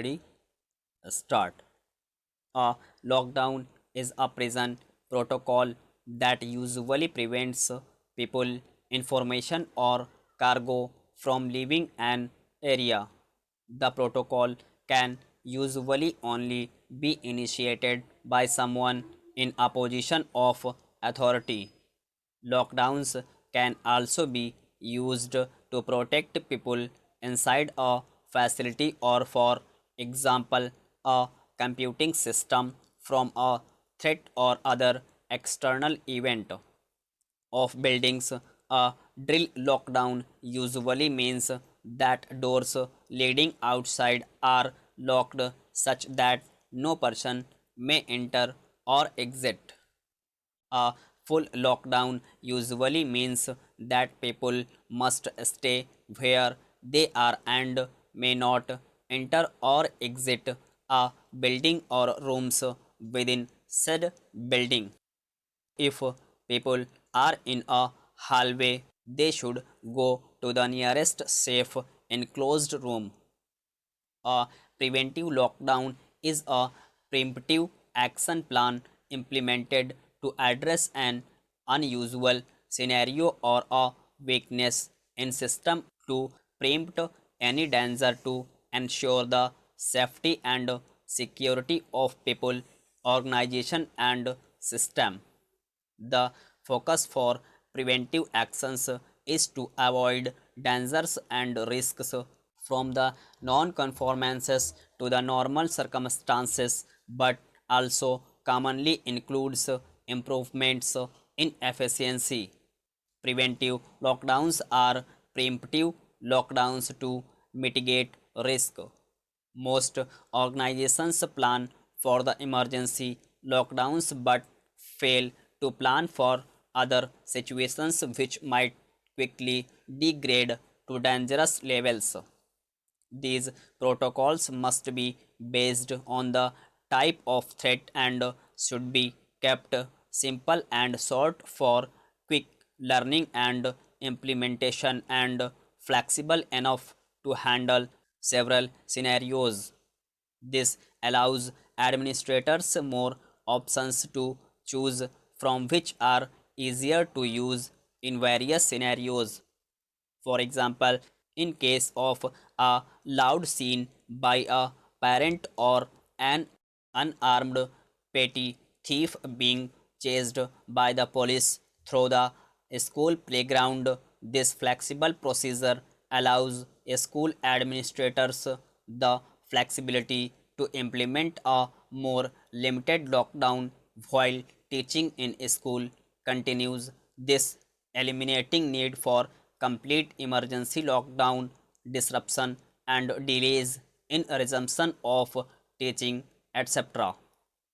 Ready? Start. A lockdown is a prison protocol that usually prevents people, information, or cargo from leaving an area. The protocol can usually only be initiated by someone in a position of authority. Lockdowns can also be used to protect people inside a facility or, for example, a computing system from a threat or other external event of buildings. A drill lockdown usually means that doors leading outside are locked such that no person may enter or exit. A full lockdown usually means that people must stay where they are and may not enter or exit a building or rooms within said building. If people are in a hallway, they should go to the nearest safe enclosed room. A preventive lockdown is a preemptive action plan implemented to address an unusual scenario or a weakness in system to preempt any danger to ensure the safety and security of people, organization and system. The focus for preventive actions is to avoid dangers and risks from the non-conformances to the normal circumstances, but also commonly includes improvements in efficiency. Preventive lockdowns are preemptive lockdowns to mitigate risk. Most organizations plan for the emergency lockdowns but fail to plan for other situations which might quickly degrade to dangerous levels. These protocols must be based on the type of threat and should be kept simple and short for quick learning and implementation and flexible enough to handle several scenarios. This allows administrators more options to choose from which are easier to use in various scenarios. For example, in case of a loud scene by a parent or an unarmed petty thief being chased by the police through the school playground, this flexible procedure allows school administrators the flexibility to implement a more limited lockdown while teaching in school continues. This eliminating need for complete emergency lockdown, disruption and delays in resumption of teaching, etc.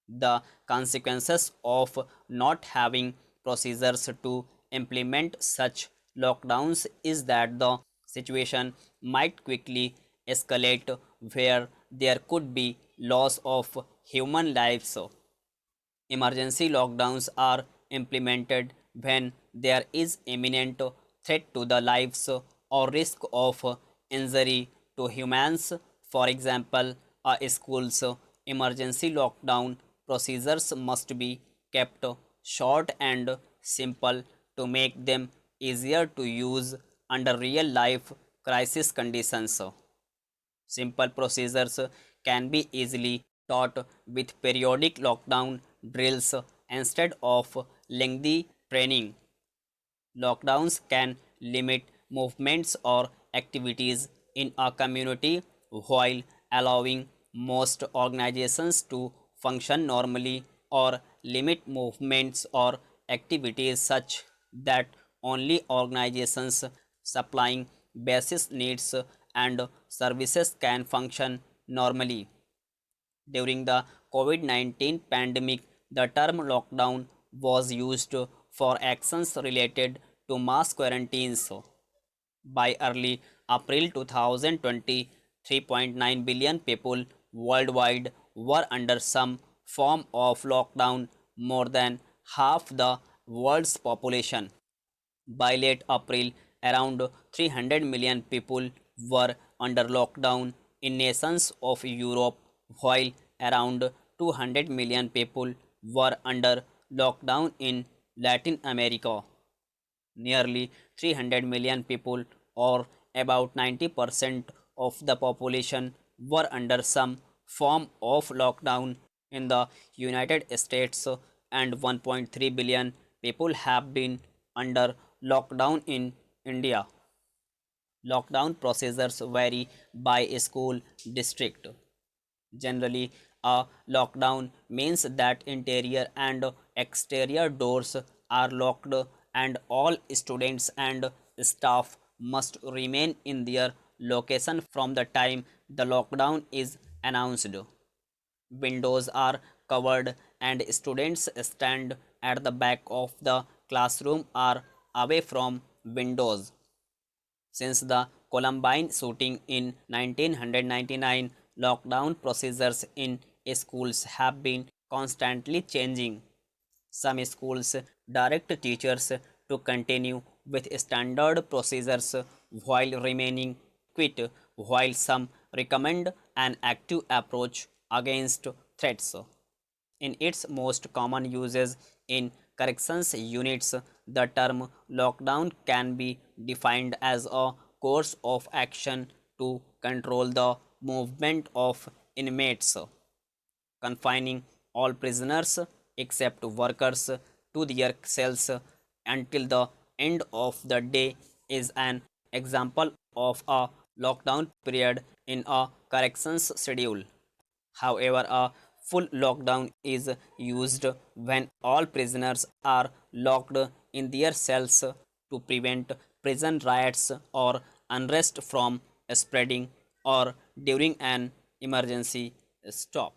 The consequences of not having procedures to implement such lockdowns is that the situation might quickly escalate where there could be loss of human lives. Emergency lockdowns are implemented when there is imminent threat to the lives or risk of injury to humans. For example, a school's emergency lockdown procedures must be kept short and simple to make them easier to use under real life crisis conditions. Simple procedures can be easily taught with periodic lockdown drills instead of lengthy training. Lockdowns can limit movements or activities in a community while allowing most organizations to function normally, or limit movements or activities such that only organizations supplying basic needs and services can function normally. During the COVID-19 pandemic, the term lockdown was used for actions related to mass quarantines. By early April 2020, 3.9 billion people worldwide were under some form of lockdown, more than half the world's population. By late April, around 300 million people were under lockdown, in nations of Europe, while around 200 million people were under lockdown in Latin America. Nearly 300 million people, or about 90% of the population, were under some form of lockdown in the United States, and 1.3 billion people have been under lockdown in India. Lockdown procedures vary by school district. Generally, a lockdown means that interior and exterior doors are locked and all students and staff must remain in their location from the time the lockdown is announced. Windows are covered and students stand at the back of the classroom or away from windows. Since the Columbine shooting in 1999, lockdown procedures in schools have been constantly changing. Some schools direct teachers to continue with standard procedures while remaining quit, while some recommend an active approach against threats. In its most common uses in corrections units, the term lockdown can be defined as a course of action to control the movement of inmates, confining all prisoners except workers to their cells until the end of the day is an example of a lockdown period in a corrections schedule. However, a full lockdown is used when all prisoners are locked in their cells to prevent prison riots or unrest from spreading or during an emergency stop.